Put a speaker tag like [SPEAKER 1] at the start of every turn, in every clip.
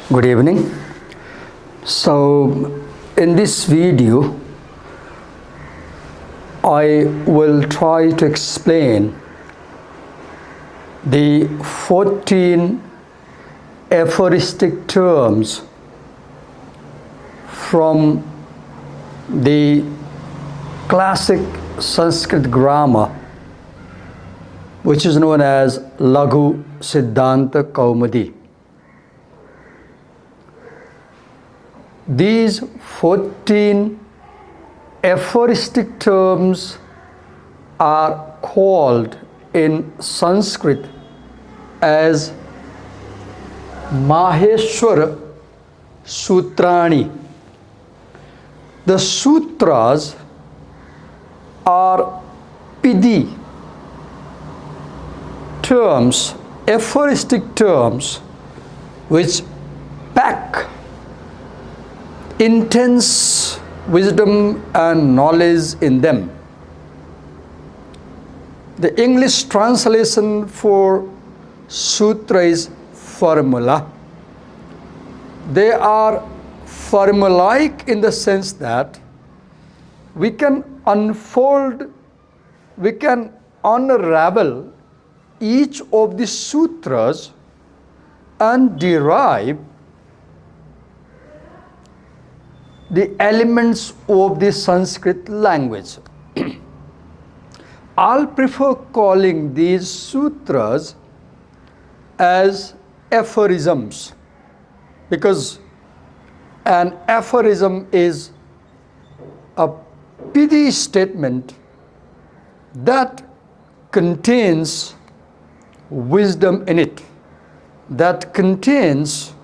[SPEAKER 1] Good evening. So, in this video, I will try to explain the 14 aphoristic terms from the classic Sanskrit grammar, which is known as Laghu Siddhanta Kaumudi. These 14 aphoristic terms are called in Sanskrit as Maheshwor Sutrani. The sutras are pidi terms, aphoristic terms, which pack intense wisdom and knowledge in them. The English translation for sutra is formula. They are formulaic in the sense that we can unfold, we can unravel each of the sutras and derive the elements of the Sanskrit language. I'll prefer calling these sutras as aphorisms, because an aphorism is a pithy statement that contains wisdom in it, that contains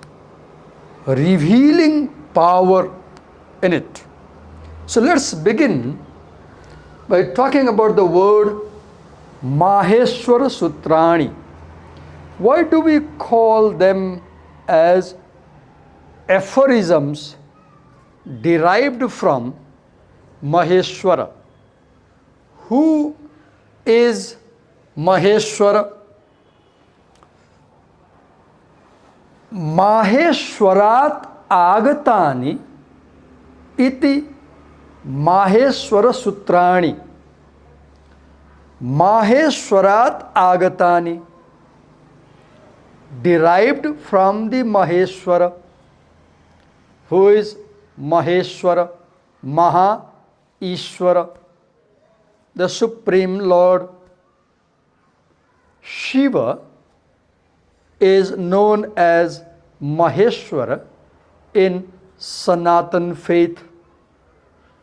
[SPEAKER 1] revealing power in it. So let's begin by talking about the word Maheshwar Sutrani. Why do we call them as aphorisms derived from Maheshwara? Who is Maheshwara? Maheshwarat agatani iti Maheshwara Sutrani. Maheshwarat agatani, derived from the Maheshwara. Who is Maheshwara? Maha Ishwara, the Supreme Lord. Shiva is known as Maheshwara in Sanatan faith.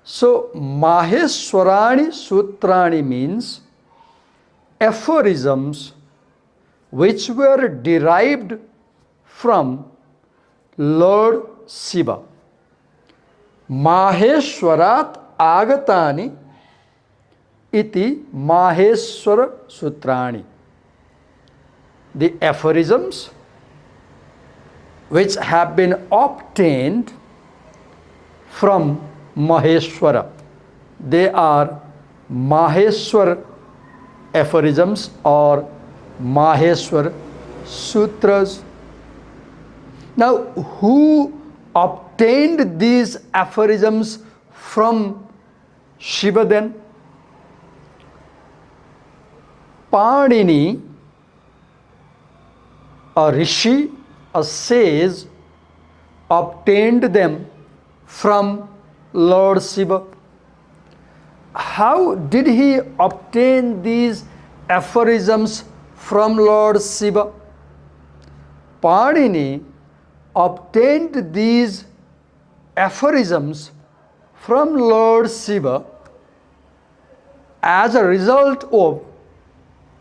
[SPEAKER 1] So Maheshwarani Sutrani means aphorisms which were derived from Lord Shiva. Maheshwarat agatani iti Maheshwara Sutrani. The aphorisms which have been obtained from Maheshwara, they are Maheshwar aphorisms or Maheshwar sutras. Now, who obtained these aphorisms from Shiva then? Panini, a rishi, a sage, obtained them from Lord Shiva. How did he obtain these aphorisms from Lord Shiva? Panini obtained these aphorisms from Lord Shiva as a result of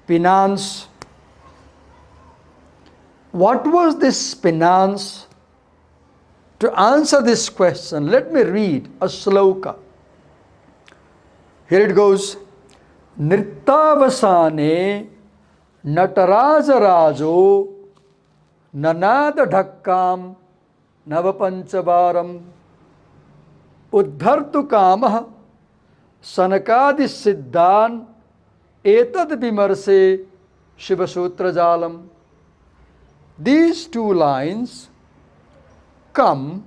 [SPEAKER 1] penance. What was this penance? To answer this question, let me read a sloka. Here it goes. Nrittavasane nataraja rajo nanada dhakkam navapanchavaram uddhartu kamah sanakadi siddhan etad vimarse Shiva Sutra Jalam. These two lines come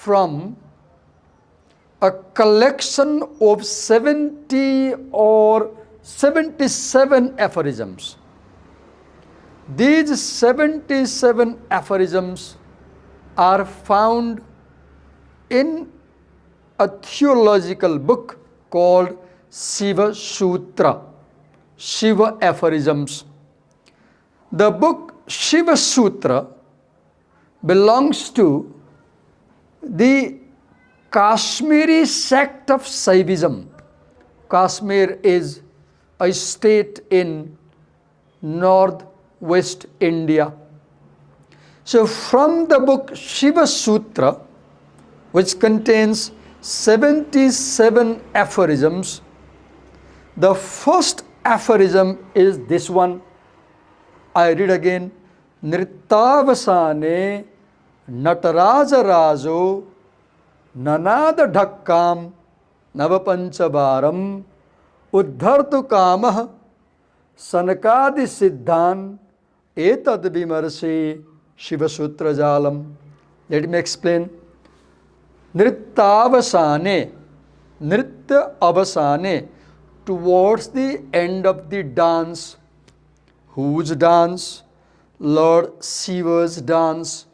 [SPEAKER 1] from a collection of 70 or 77 aphorisms. These 77 aphorisms are found in a theological book called Shiva Sutra, Shiva Aphorisms. The book Shiva Sutra belongs to the Kashmiri sect of Saivism. Kashmir is a state in northwest India. So from the book Shiva Sutra, which contains 77 aphorisms, the first aphorism is this one. I read again. Nrittavasane nataraja rajo nanada dhakkam navapanchavaram uddhartu kamah sanakadi siddhan etad vimarse Shiva Sutra jalam. Let me explain. Nrittavasane, nritya avasane, towards the end of the dance. Whose dance? Lord Shiva's dance.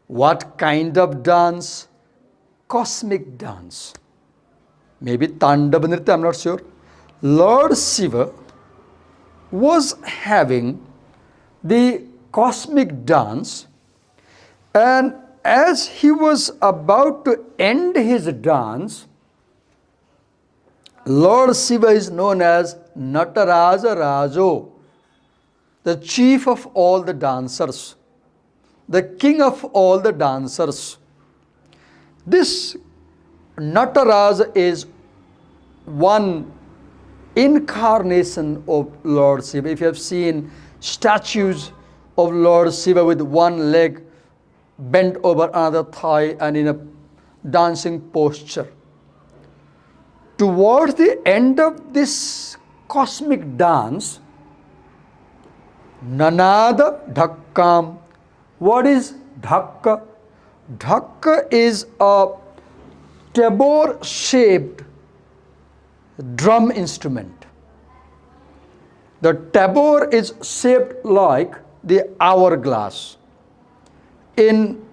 [SPEAKER 1] What kind of dance? Cosmic dance. Maybe Tandava Nritya, I'm not sure. Lord Shiva was having the cosmic dance, and as he was about to end his dance, Lord Shiva is known as Nataraja Rajo, the chief of all the dancers, the king of all the dancers. This Nataraja is one incarnation of Lord Shiva. If you have seen statues of Lord Shiva with one leg bent over another thigh and in a dancing posture. Towards the end of this cosmic dance, Nanada Dhakkam. What is Dhakka? Dhakka is a tabor-shaped drum instrument. The tabor is shaped like the hourglass. In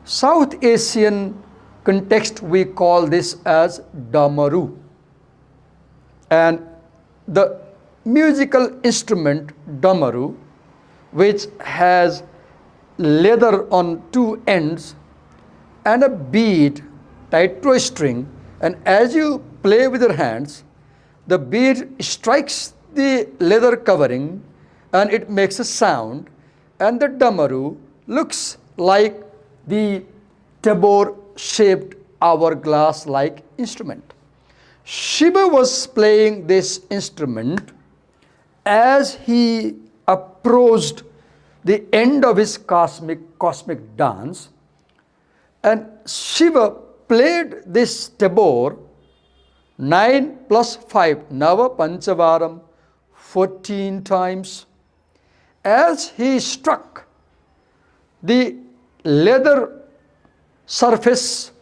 [SPEAKER 1] South Asian context, we call this as damaru. And the musical instrument damaru, which has leather on two ends and a bead tied to a string, and as you play with your hands, the bead strikes the leather covering and it makes a sound, and the damaru looks like the tabor-shaped hourglass-like instrument. Shiva was playing this instrument as he approached the end of his cosmic dance, and Shiva played this tabor 9 plus 5, Nava Panchavaram, 14 times. As he struck the leather surface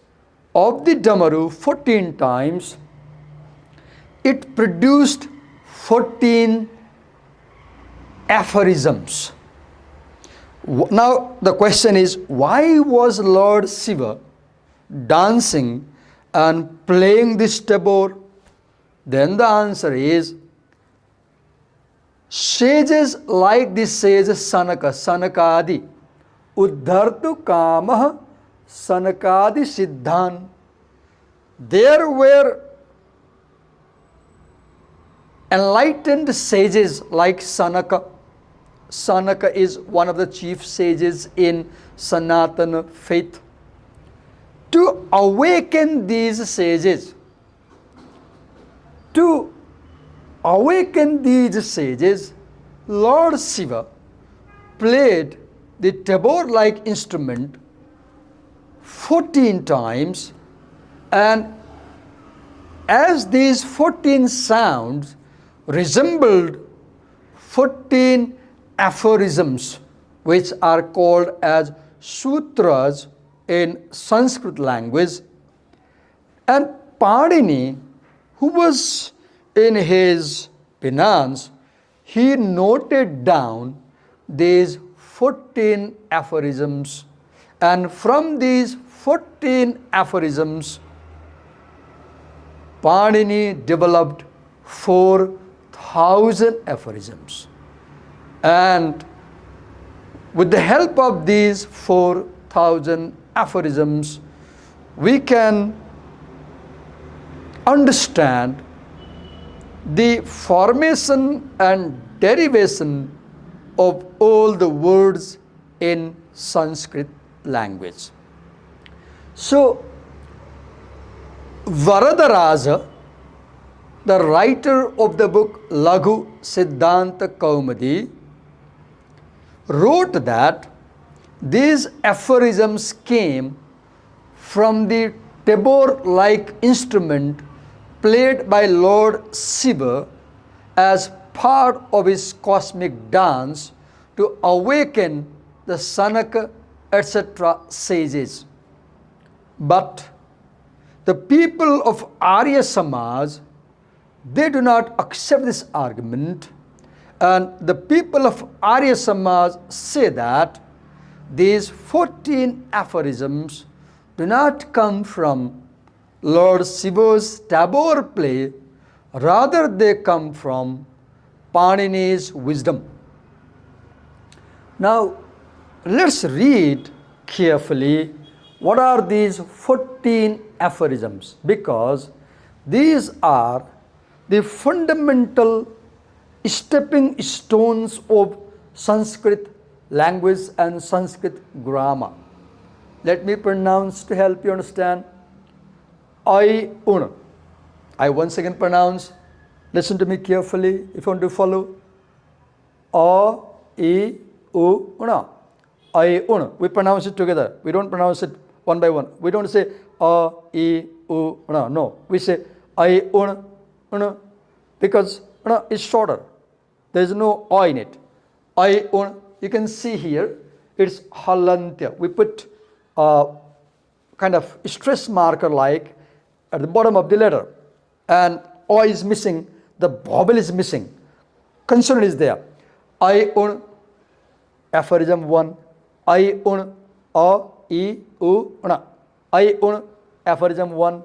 [SPEAKER 1] of the damaru 14 times, it produced 14 aphorisms. Now the question is, why was Lord Shiva dancing and playing this tabor? Then the answer is, sages like the sage Sanaka, Sanakadi, Uddhartu Kamah Sanakadi Siddhan. There were enlightened sages like Sanaka. Sanaka is one of the chief sages in Sanatana faith. To awaken these sages, Lord Shiva played the tabor-like instrument 14 times, and as these 14 sounds resembled 14 aphorisms, which are called as sutras, in Sanskrit language. And Panini, who was in his penance, he noted down these 14 aphorisms, and from these 14 aphorisms, Panini developed 4,000 aphorisms. And with the help of these 4,000 aphorisms, we can understand the formation and derivation of all the words in Sanskrit language. So, Varadaraja, the writer of the book Laghu Siddhanta Kaumadi, wrote that these aphorisms came from the tabor-like instrument played by Lord Shiva as part of his cosmic dance to awaken the Sanaka, etc. sages. But the people of Arya Samaj, they do not accept this argument, and the people of Arya Samaj say that these 14 aphorisms do not come from Lord Shiva's tabor play, rather they come from Panini's wisdom. Now, let's read carefully what are these 14 aphorisms, because these are the fundamental stepping stones of Sanskrit language and Sanskrit grammar. Let me pronounce to help you understand. I un. I once again pronounce. Listen to me carefully if you want to follow. A, I, U, una. I un. We pronounce it together. We don't pronounce it one by one. We don't say A, I, U, una. No. We say I un, una, because una is shorter. There is no O in it. I un. You can see here it's halantya. We put a kind of stress marker like at the bottom of the letter, and O is missing, the vowel is missing. Consonant is there. I un, aphorism 1. I un, A, I, U, una. I un, aphorism 1.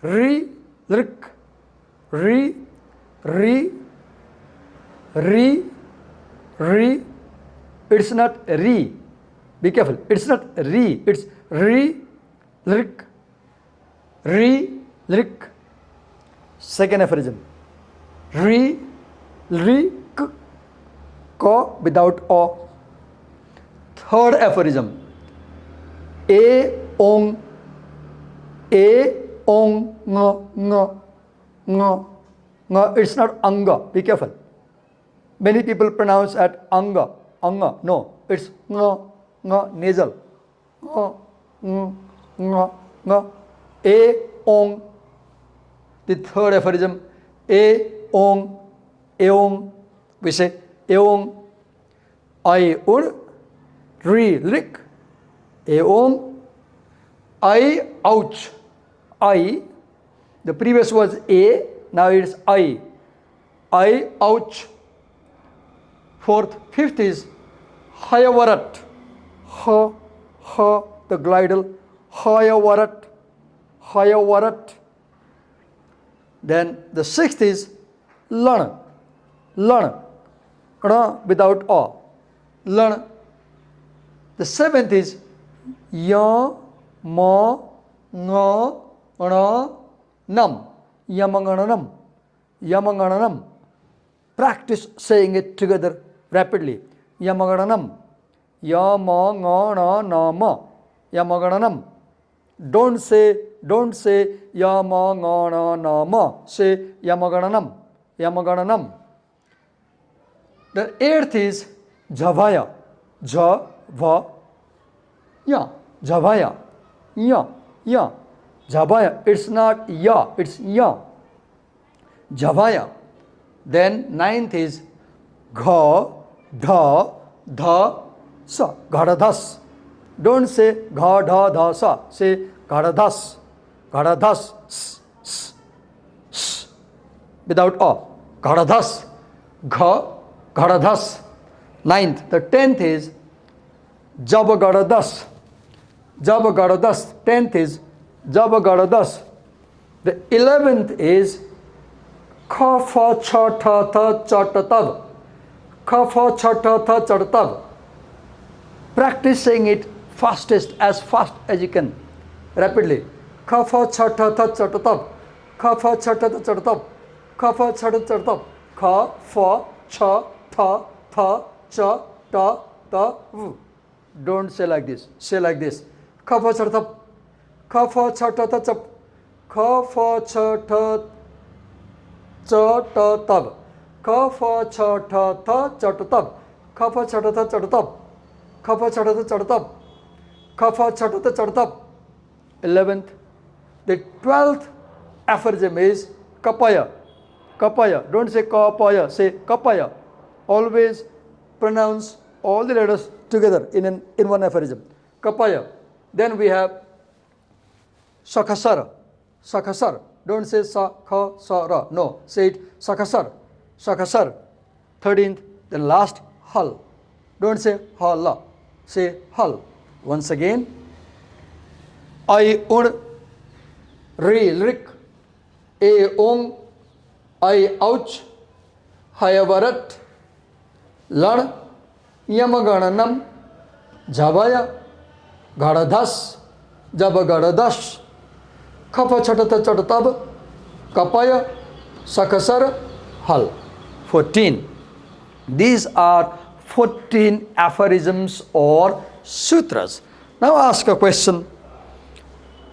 [SPEAKER 1] Ri, rik, ri, ri, ri, ri. It's not ri. Be careful. It's not ri. It's ri, rik, ri, rik. Second aphorism. Ri, ri, k, ko without o. Third aphorism. A, ong, ng, ng, ng, ng. It's not anga. Be careful. Many people pronounce at anga, anga. No, it's ng, ng, nasal. Ng, ng, ng. A, ong. The third aphorism. A, ong, eong. We say eong. I, un, ri, rik. Eong. I, ouch. I. The previous was A, now it's I. I, ouch. Fourth, fifth is hayavarat. Ha, ha, the glidal. Hayavarat. Hayavarat. Then the sixth is lan. Lan. Without o. Lan. The seventh is ya, ma, nga, na, nam. Yamangananam. Yamangananam. Practice saying it together rapidly. Yamagananam. Ya, ma, nga, na, na, ma. Yamagananam. Don't say ya, ma, nga, na, na, ma. Say yamagananam. Yamagananam. The eighth is javaya. Ja, va, ya. Javaya. Ya, ya. Javaya. It's not ya, it's ya. Javaya. Then ninth is gha, dha, dha, sa. Ghadadas. Don't say gha dha dha sa. Say gadadhas. Gadadhas. S, s, s. Without a. Gadadhas. Gha. Gadadhas. Ninth. The 10th is jab gadadas. Jab gadadas. 10th is jab gadadas. The 11th is kha fa cha tha tha cha ta tab. Kha fa cha tha tha cha ta tab. Practice saying it fastest, as fast as you can, rapidly. Kha fa cha tha tha cha ta tab. Kha fa cha tha tha cha ta tab. Kha fa cha ta cha ta tab. Kha fa cha tha tha cha ta ta v. Don't say like this. Say like this. Kha fa cha ta tab. Kha fa cha ta ta cha. Kha fa cha ta cha ta tab. Kha fa cha ta tha cha ta tab. Kha fa cha ta tha cha ta tab. Kha fa cha ta tha cha ta tab. Kha fa cha ta tha cha ta tab. 11th. The 12th aphorism is kapaya. Kapaya. Don't say kapaya. Say kapaya. Always pronounce all the letters together in one aphorism. Kapaya. Then we have sakasara. Sakasar. Don't say sakasara. No. Say it sakasar. Sakasar. 13th. The last hal. Don't say hala. Say hal. Once again. I un re rik a ong I ouch hayavarat lan yamagananam jabaya gadadhas jabagadadas khapa chatata chatatab kapaya sakasar hal. 14. These are 14 aphorisms or sutras. Now ask a question.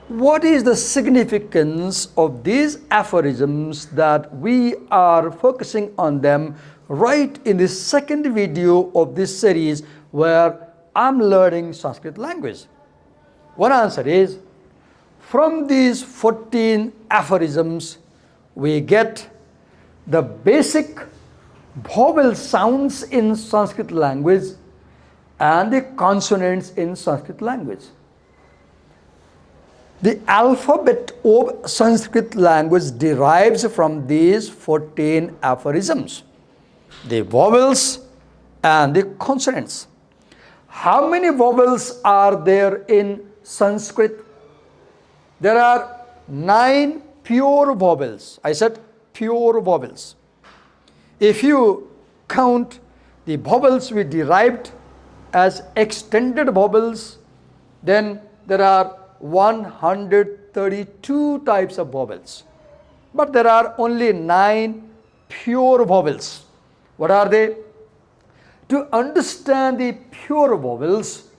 [SPEAKER 1] What is the significance of these aphorisms that we are focusing on them right in the second video of this series where I'm learning Sanskrit language? One answer is, from these 14 aphorisms, we get the basic vowel sounds in Sanskrit language and the consonants in Sanskrit language. The alphabet of Sanskrit language derives from these 14 aphorisms, the vowels and the consonants. How many vowels are there in Sanskrit? There are 9 pure vowels. I said pure vowels. If you count the vowels we derived as extended vowels, then there are 132 types of vowels. But there are only 9 pure vowels. What are they? To understand the pure vowels,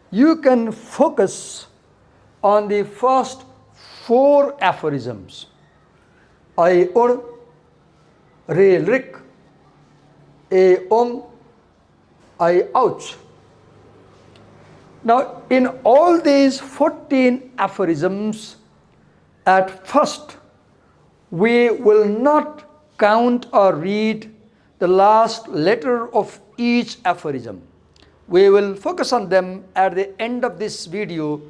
[SPEAKER 1] you can focus on the first 4 aphorisms. I un, re rik, a ong, I ouch. Now, in all these 14 aphorisms, at first, we will not count or read the last letter of each aphorism. We will focus on them at the end of this video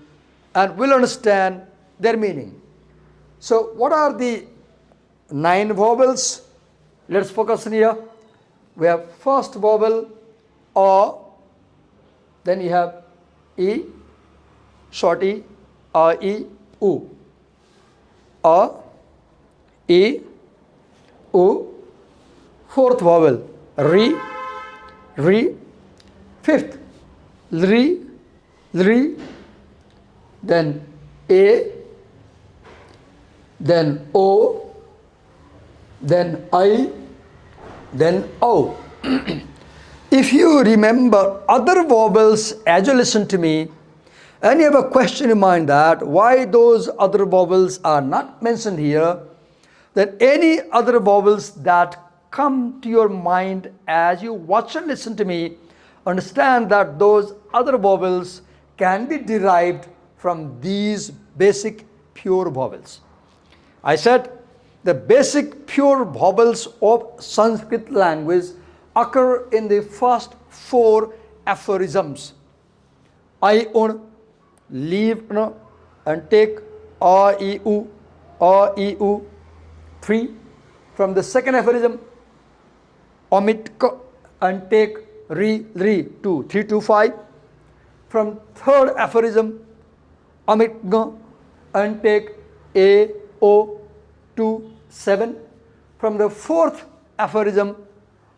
[SPEAKER 1] and will understand their meaning. So, what are the 9 vowels? Let's focus on here. We have first vowel, A, then you have E, short E, A, E, U. A, E, U. Fourth vowel, Re, Re. Fifth, Lri, Lri. Then A, then O, then I, then O. If you remember other vowels as you listen to me, and you have a question in mind that why those other vowels are not mentioned here, then any other vowels that come to your mind as you watch and listen to me, understand that those other vowels can be derived from these basic pure vowels. I said the basic pure vowels of Sanskrit language occur in the first 4 aphorisms. I un, leave n, and take a, e, u, a, e, u. 3. From the second aphorism, omit k and take re, 2, 3 to 5. From third aphorism, omit g and take a, o, 2, 7. From the fourth aphorism,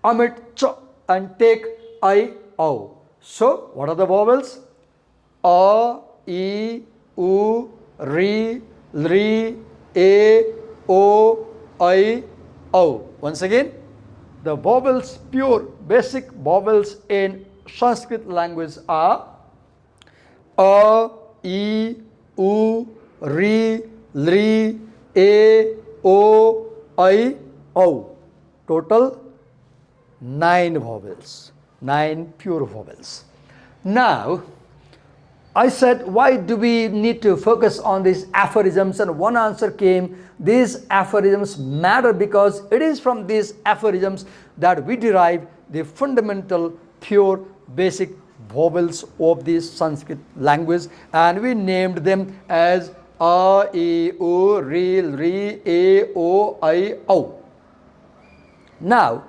[SPEAKER 1] omit ch and take I, o. So, what are the vowels? A, e, u, re, a, o, I, o. Once again, the vowels, pure basic vowels in Sanskrit language are a, e, u, re, a, o, I, o. Total 9 vowels, 9 pure vowels. Now, I said, why do we need to focus on these aphorisms? And one answer came, these aphorisms matter because it is from these aphorisms that we derive the fundamental, pure, basic vowels of the Sanskrit language, and we named them as a, e, u, re, a, o, I, o. Now,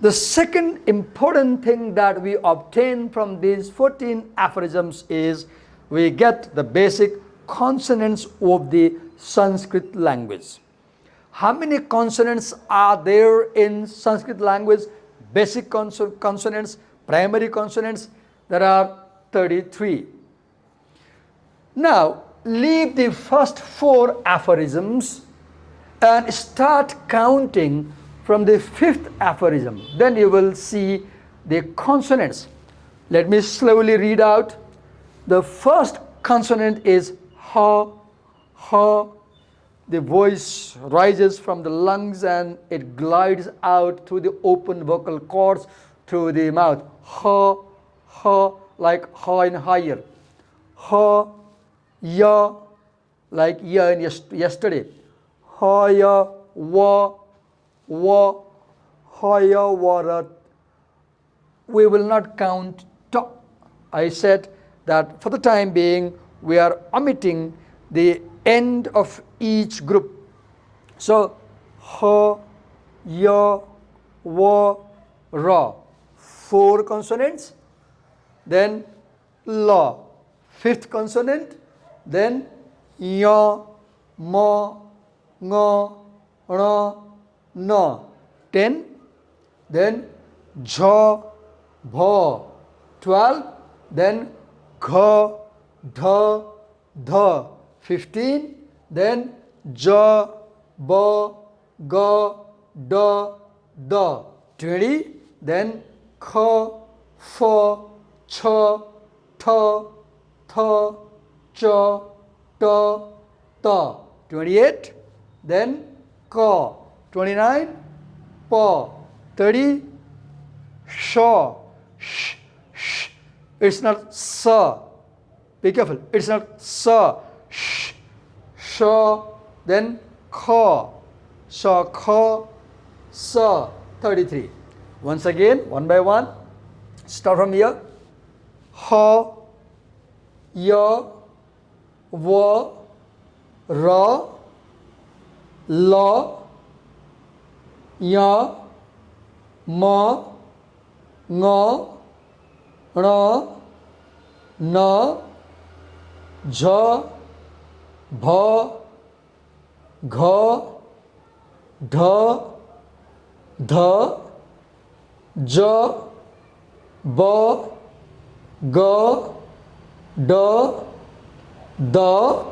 [SPEAKER 1] the second important thing that we obtain from these 14 aphorisms is we get the basic consonants of the Sanskrit language. How many consonants are there in Sanskrit language? Basic consonants, primary consonants, there are 33. Now, leave the first 4 aphorisms and start counting from the 5th aphorism. Then you will see the consonants. Let me slowly read out. The first consonant is ha, ha. The voice rises from the lungs and it glides out through the open vocal cords through the mouth. Ha, ha, like ha in higher. Ha, ya, like ya in yesterday. Ha, ya, wa, haya, warat. We will not count ta. I said that for the time being we are omitting the end of each group. So ha, ya, wa, ra, 4 consonants. Then la, 5th consonant. Then ya, ma, nga, ra, na, 10. Then jha, bha, 12. Then gha, dha, dha, 15. Then ja, ba, ga, da, da, 20. Then kha, fa, cha, tha, tha, cha, ta, ta, 28. Then ka, 29. Pa, 30. Sha, sh, sh. It's not sa. Be careful. It's not sa. Sh, sha. Then kha, sha, kha, sa, 33. Once again, one by one. Start from here. Ha, ya, va, ra, la, ya, ma, nga, ra, na, jha, bha, gha, dha, dha, ja, ba, ga, da, da,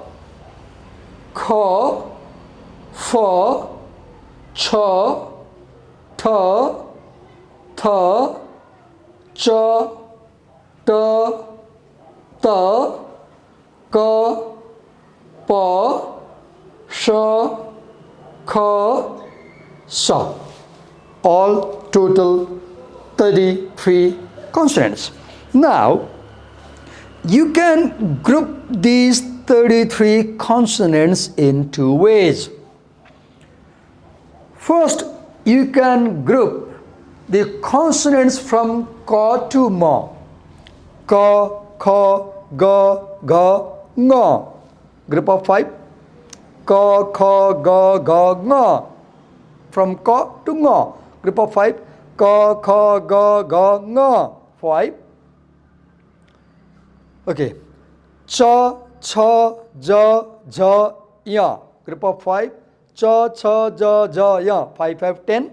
[SPEAKER 1] kha, fa, cha, tha, tha, cha, ta, ta, ka, pa, sha, kha, sa. All total 33 consonants. Now, you can group these 33 consonants in 2 ways. First, you can group the consonants from ka to ma. Ka, kha, ga, ga, nga. Group of 5. Ka, kha, ga, ga, nga. From ka to nga. Group of 5. Ka, kha, ga, ga, nga. 5. Okay. Cha, cha, ja, ja, ya. Group of 5. Cha, cha, ja, ja, ya. 5, 5, 10.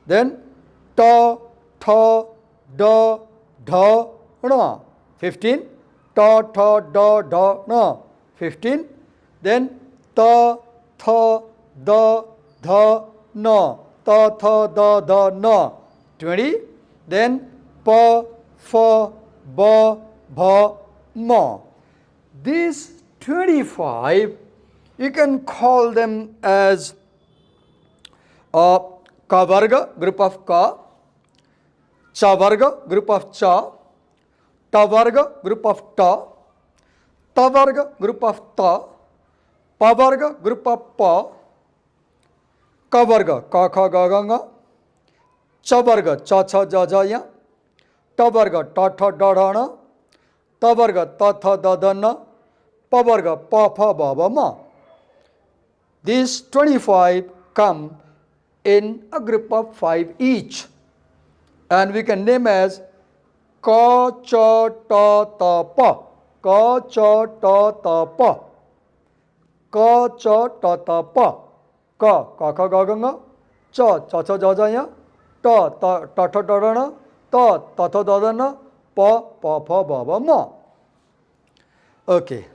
[SPEAKER 1] Then ta, tha, da, dha, na. 15. Ta, tha, da, dha, na. 15. Then ta, tha, da, dha, na. Ta, tha, da, dha, na. 20. Then pa, fa, ba, bha, ma. These 25, you can call them as ka varga, group of ka, cha varga, group of cha, ta varga, group of ta varga, group of ta, pa varga, group of pa, ka varga, ka, kha, ga, ga, nga, cha varga, cha, cha, ja, ja, ya, ta varga, ta, tha, da, da, na, ta varga, ta, tha, da, da, na, pa varga, pa, pha, ba, ba, ma. These 25 come in a group of 5 each, and we can name as ka, cha, ta, ta, pa. Ka, cha, ta, ta, pa. Ka, cha, ta, ta, pa. Ka, ka, kha, ga, ga, nga. Cha, cha, cha, ja, ja, ya. Ta, ta, ta, tha, da, da, na. Ta, ta, tha, da, da, na. Pa, pa, pha, ba, ba, ma. Okay.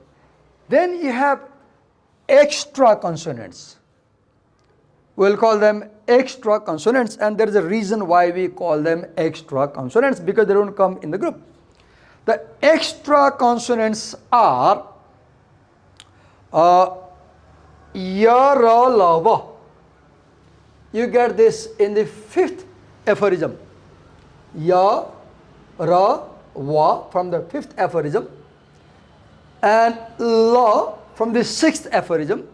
[SPEAKER 1] Then you have extra consonants. We'll call them extra consonants, and there is a reason why we call them extra consonants, because they don't come in the group. The extra consonants are ya, ra, la, va. You get this in the 5th aphorism. Ya, ra, va from the 5th aphorism, and la from the 6th aphorism.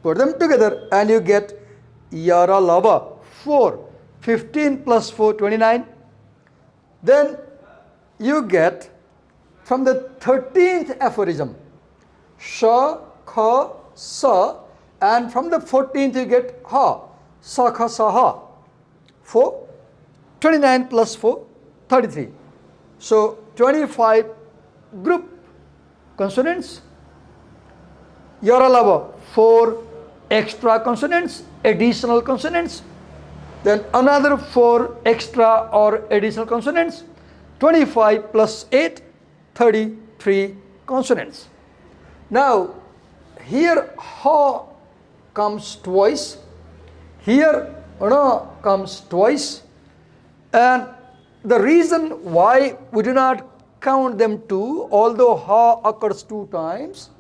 [SPEAKER 1] Put them together and you get ya, ra, la, va. 4. 15 plus 4, 29. Then you get from the 13th aphorism sha, kha, sa, and from the 14th you get ha, sa, kha, sa, ha. 4. 29 plus 4, 33. So 25 group consonants. Ya, ra, la, va. 4 extra consonants, additional consonants. Then another 4 extra or additional consonants. 25 plus 8, 33 consonants. Now, here ha comes twice. Here na comes twice. And the reason why we do not count them 2, although ha occurs 2 times,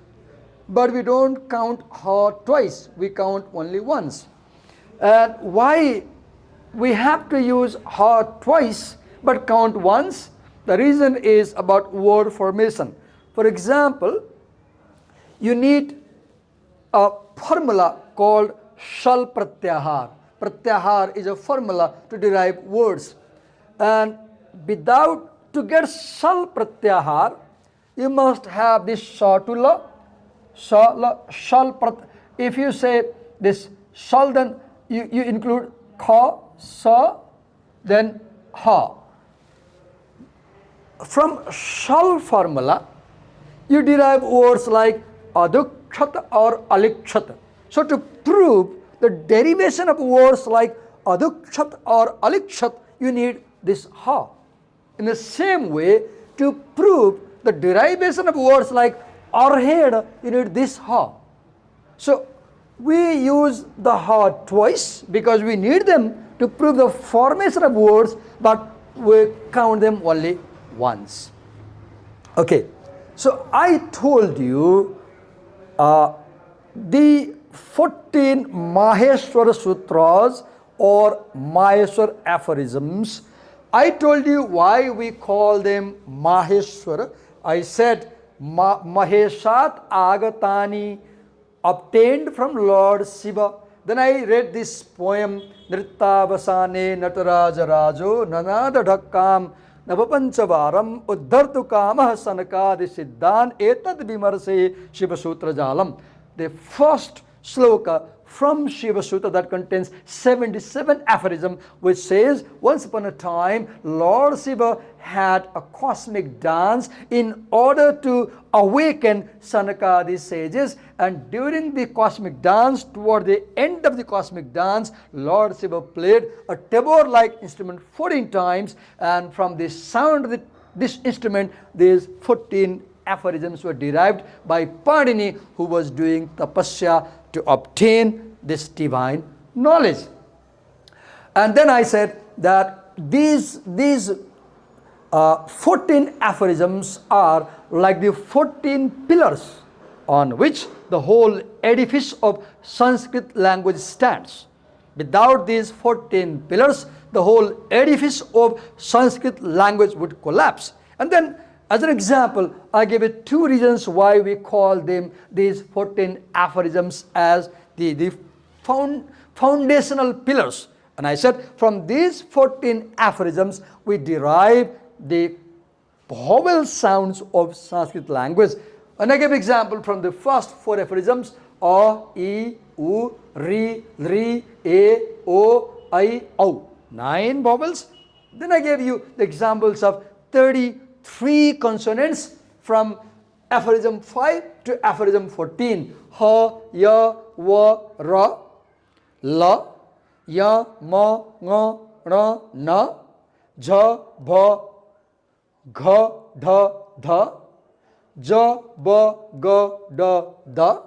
[SPEAKER 1] but we don't count ha twice, we count only once. And why we have to use ha twice but count once? The reason is about word formation. For example, you need a formula called shal pratyahar. Pratyahar is a formula to derive words. And without, to get shal pratyahar, you must have this sha to la, sha, la, shal prat. If you say this shal, then you include kha, sa, then ha. From shal formula, you derive words like adukshat or alikshat. So to prove the derivation of words like adukshat or alikshat, you need this ha. In the same way, to prove the derivation of words like arhed, you need this ha. So we use the ha twice because we need them to prove the formation of words, but we count them only once. Okay, so I told you the 14 Maheshwar Sutras or Maheshwar Aphorisms. I told you why we call them Maheshwar. I said Maheshat Agatani, obtained from Lord Shiva. Then I read this poem, Nrittavasane Nataraja Rajo Nanada Dhakkam navapanchavaram uddhartu kamah sanakadi siddhan etad vimarse Shiva Sutra jalam. The first sloka from Shiva Sutra that contains 77 aphorisms, which says, once upon a time, Lord Shiva had a cosmic dance in order to awaken Sanakadi sages, and during the cosmic dance, toward the end of the cosmic dance, Lord Shiva played a tabor-like instrument 14 times, and from the sound of this instrument, these 14 aphorisms were derived by Panini, who was doing tapasya to obtain this divine knowledge. And then I said that these 14 aphorisms are like the 14 pillars on which the whole edifice of Sanskrit language stands. Without these 14 pillars, the whole edifice of Sanskrit language would collapse. And then, as an example, I gave it 2 reasons why we call them, these 14 aphorisms, as the foundational pillars. And I said, from these 14 aphorisms, we derive the vowel sounds of Sanskrit language. And I gave example from the first 4 aphorisms: A, I, U, Ri, Lri, E, O, I, O. 9 vowels. Then I gave you the examples of 33 consonants from aphorism 5 to aphorism 14. Ha, ya, wa, ra, la, ya, ma, nga, ra, na, ja, ba, gha, dha, dha, ja, ba, ga, da, da,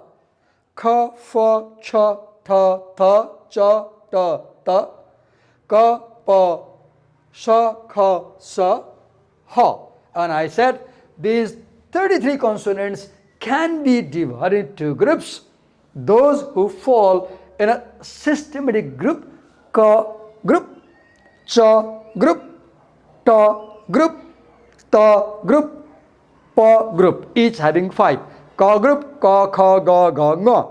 [SPEAKER 1] kha, fa, cha, tha, tha, cha, ta, ta, ka, pa, sha, kha, sa, ha. And I said these 33 consonants can be divided into groups. Those who fall in a systematic group, ka group, cha group, ta group, ta group, pa group, each having 5. Ka group, ka, kha, ga, ga, nga.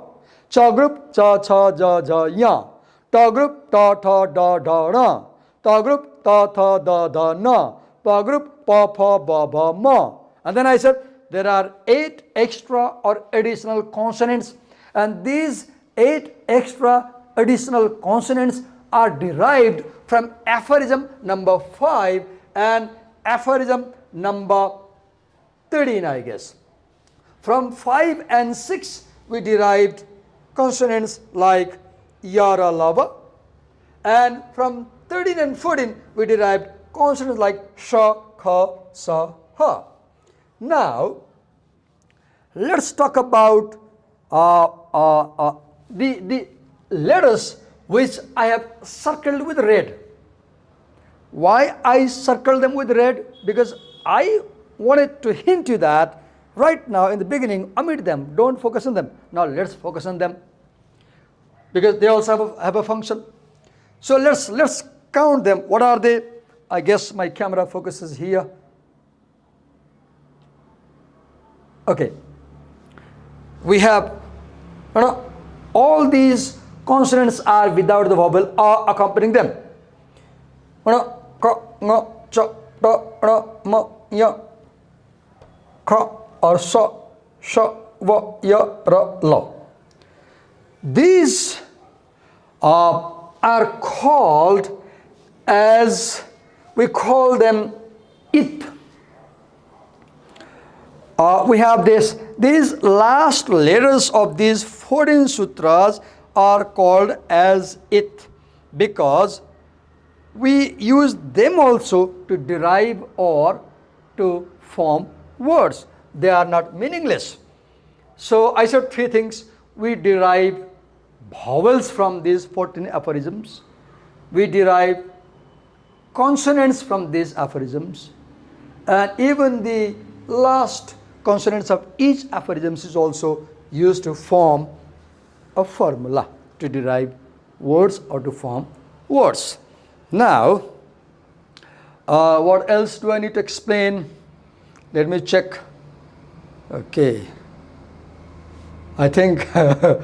[SPEAKER 1] Cha group, cha, cha, ja, ja, ya. Ta group, ta, tha, da, da, na. Ta group, ta, tha, da, da, na. Pa group, pa, pa, ba, ba, ma. And then I said there are 8 extra or additional consonants, and these 8 extra additional consonants are derived from aphorism number 5 and aphorism number 13, I guess. From 5 and 6, we derived consonants like yara, lava, and from 13 and 14, we derived consonants like sha, kha, sa, ha. Now, let's talk about the letters which I have circled with red. Why I circled them with red? Because I wanted to hint you that right now in the beginning, omit them, don't focus on them. Now let's focus on them, because they also have a function. So let's count them. What are they? I guess my camera focuses here. Okay. We have, all these consonants are without the vowel a accompanying them. Ka, nga, cha, da, ra, ma, ya. Ka or sa, sha, va, ya, ra, la. These are called as, we call them it. We have these last letters of these 14 sutras are called as it, because we use them also to derive or to form words. They are not meaningless. So I said 3 things. We derive vowels from these 14 aphorisms. We derive consonants from these aphorisms. And even the last consonants of each aphorism is also used to form a formula to derive words or to form words. Now, what else do I need to explain? Let me check. Okay. I think I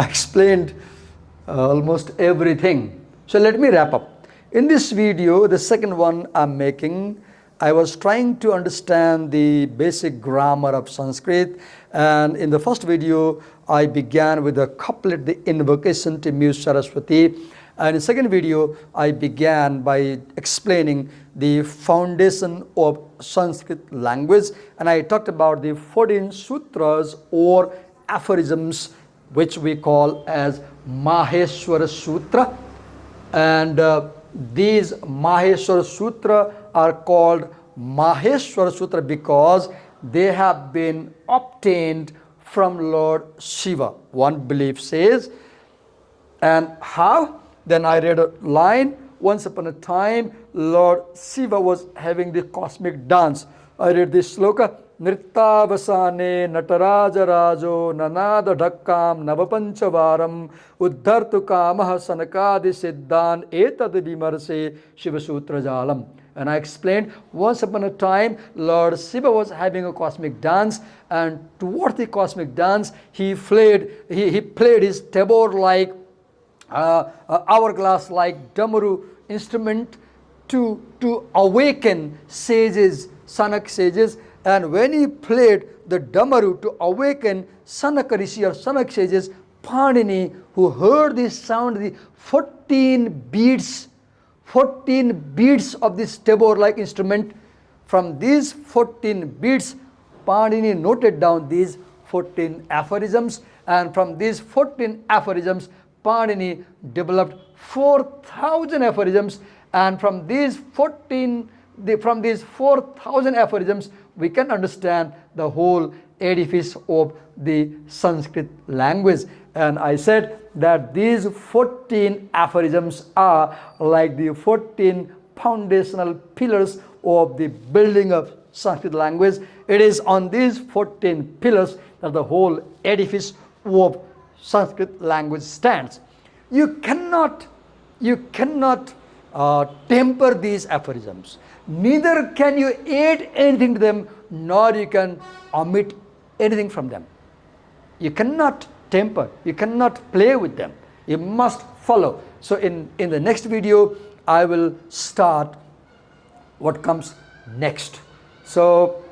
[SPEAKER 1] explained almost everything. So let me wrap up. In this video, the second one I'm making, I was trying to understand the basic grammar of Sanskrit, and in the first video I began with the couplet, the invocation to Muse Saraswati, and in the second video I began by explaining the foundation of Sanskrit language, and I talked about the 14 sutras or aphorisms which we call as Maheshwar Sutra, and these Maheshwar Sutra are called Maheshwar Sutra because they have been obtained from Lord Shiva. One belief says. And how? Then I read a line. Once upon a time, Lord Shiva was having the cosmic dance. I read this sloka. Nrittavasane nataraja rajo nanada dhakkam navapanchavaram uddhartu kamah sanakadi siddhan etad vimarse Shiva Sutra jalam. And I explained, once upon a time, Lord Shiva was having a cosmic dance, and towards the cosmic dance, he played his tabor-like, hourglass-like damaru instrument to awaken sages, Sanak sages. And when he played the damaru to awaken Sanaka Rishi or Sanak sages, Panini, who heard this sound, the 14 beats of this tabor-like instrument, from these 14 beats, Panini noted down these 14 aphorisms, and from these 14 aphorisms, Panini developed 4,000 aphorisms, and from these 4,000 aphorisms, we can understand the whole edifice of the Sanskrit language. And I said that these 14 aphorisms are like the 14 foundational pillars of the building of Sanskrit language. It is on these 14 pillars that the whole edifice of Sanskrit language stands. You cannot temper these aphorisms. Neither can you add anything to them, nor you can omit anything from them. You cannot temper, you cannot play with them. You must follow. So in the next video, I will start what comes next. So,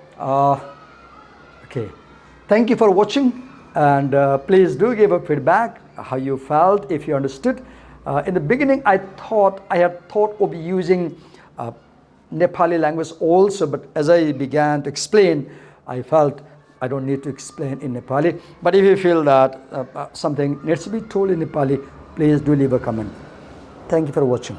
[SPEAKER 1] okay. Thank you for watching, and please do give a feedback how you felt, if you understood. In the beginning, I had thought of using Nepali language also, but as I began to explain, I felt I don't need to explain in Nepali. But if you feel that something needs to be told in Nepali, please do leave a comment. Thank you for watching.